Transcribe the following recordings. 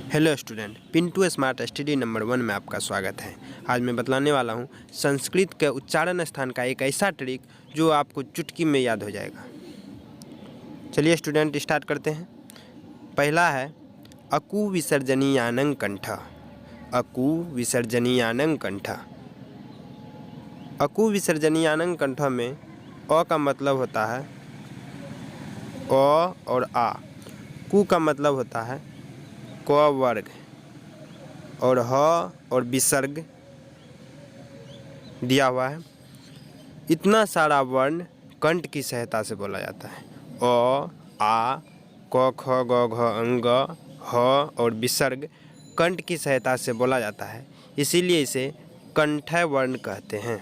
Hello student, Pintu smart study number 1 में आपका स्वागत है। आज मैं बतलाने वाला हूँ संस्कृत के उच्चारण स्थान का एक ऐसा ट्रिक जो आपको चुटकी में याद हो जाएगा। चलिए स्टूडेंट स्टार्ट करते हैं। पहला है अकु विसर्जनीयानं कंठ। अकु विसर्जनीयानं कंठ। अकु विसर्जनीयानं कंठ में अ का मतलब होता है अ और आ। कु का मतलब होता है क वर्ग और ह और विसर्ग दिया हुआ है। इतना सारा वर्ण कंठ की सहायता से बोला जाता है। अ, आ, क, ख, ग, घ, अंग, ह और विसर्ग कंठ की सहायता से बोला जाता है, इसीलिए इसे कंठय वर्ण कहते हैं।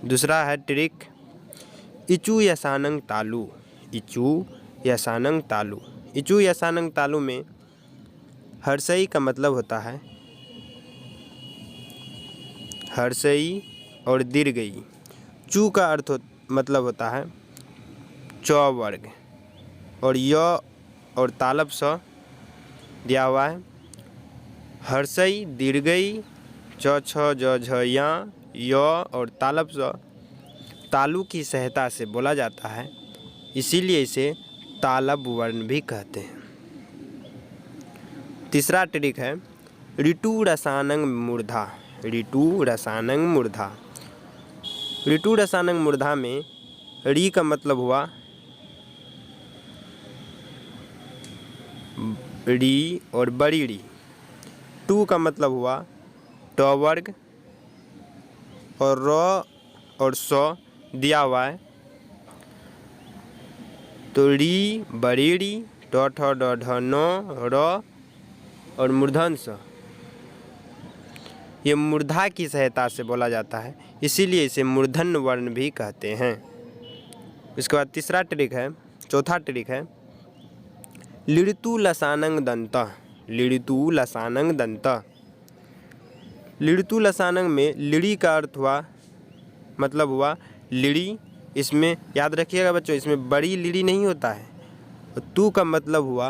दूसरा है ट्रिक इचु यसानंग तालु। इचु यसानंग तालु। इचु यसानंग तालु में हर्षई का मतलब होता है हर्षई और दीर्घई। चू का अर्थ मतलब होता है च वर्ग और य और तालब स दिया हुआ है। हर्षई दीर्घई च छ ज झ या य और तालब स तालु की सहायता से बोला जाता है, इसीलिए इसे तालब वर्ण भी कहते हैं। तीसरा ट्रिक है ऋतु रसानंग मूर्धा। ऋतु रसानंग मूर्धा। ऋतु रसानंग मूर्धा में री का मतलब हुआ री और बड़ी री। टू का मतलब हुआ ट वर्ग और र और स दिया हुआ है, तो री बड़ी री ट ठ ड ढ न र और मूर्धन स ये मूर्धा की सहायता से बोला जाता है, इसीलिए इसे मूर्धन वर्ण भी कहते हैं। इसके बाद तीसरा ट्रिक है, चौथा ट्रिक है लिड़तु लसानंग दंत। लिड़तु लसानंग दंत। लिड़तु लसानंग में लिड़ी का अर्थ हुआ मतलब हुआ लिड़ी। इसमें याद रखिएगा बच्चों, इसमें बड़ी लिड़ी नहीं होता है। तू का मतलब हुआ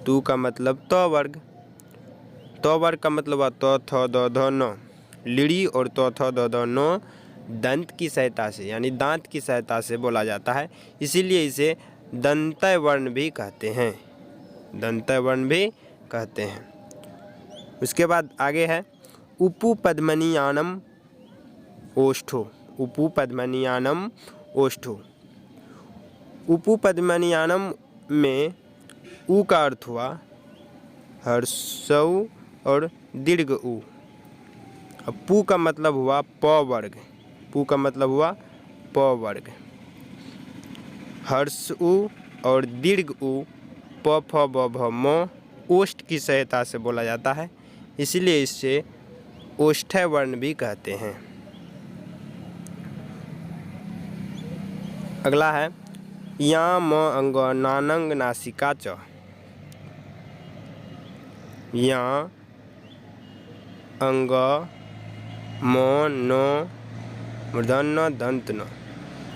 तू का मतलब त वर्ग। त वर्ग का मतलब हुआ त थ द ध न। लिड़ी और त थ द ध न दंत की सहायता से यानी दांत की सहायता से बोला जाता है, इसीलिए इसे दंतय वर्ण भी कहते हैं। दंतय वर्ण भी कहते हैं। उसके बाद आगे है उपु पद्मनियानम ओष्ठो। उपु पद्मनियानम ओष्ठो। उपु पद्मनियानम में उ का अर्थ हुआ हर्षौ और दीर्घ उ। पु का मतलब हुआ प वर्ग। पु का मतलब हुआ प वर्ग। हर्ष उ और दीर्घ उ प फ ब भ म ओष्ठ की सहायता से बोला जाता है, इसीलिए इससे ओष्ठय वर्ण भी कहते हैं। अगला है या म अंग नानंग नासिका च। या अंग म न मूर्धन्य दंत न,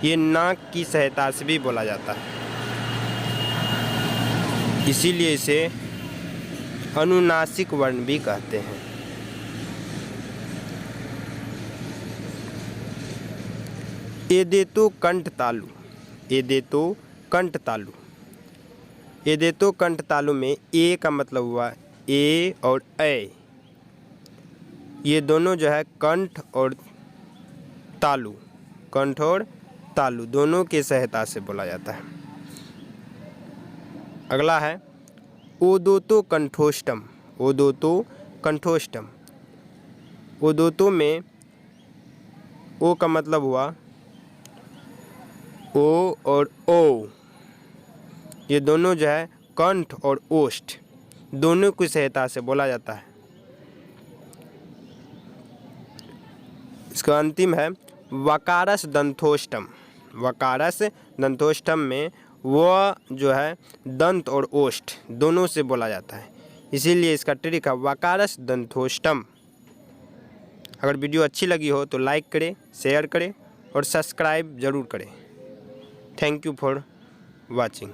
ये नाक की सहायता से भी बोला जाता है, इसीलिए इसे अनुनासिक वर्ण भी कहते हैं। एदेतो कंठ तालु। एदेतो कंठ तालु। एदेतो कंठ तालु में ए का मतलब हुआ ए और ऐ, ये दोनों जो है कंठ और तालु, कंठ और तालु दोनों की सहायता से बोला जाता है। अगला है ओदोतो कंठोष्टम। ओदोतो कंठोष्टम। ओदोतो में ओ का मतलब हुआ ओ और ओ, ये दोनों जो है कंठ और ओष्ठ दोनों की सहायता से बोला जाता है। इसका अंतिम है वकारस दंथोष्टम। वकारस दंथोष्टम में वह जो है दंत और ओष्ठ दोनों से बोला जाता है, इसीलिए इसका ट्रिक है वकारस दंथोष्टम। अगर वीडियो अच्छी लगी हो तो लाइक करें, शेयर करें और सब्सक्राइब ज़रूर करें। Thank you for watching.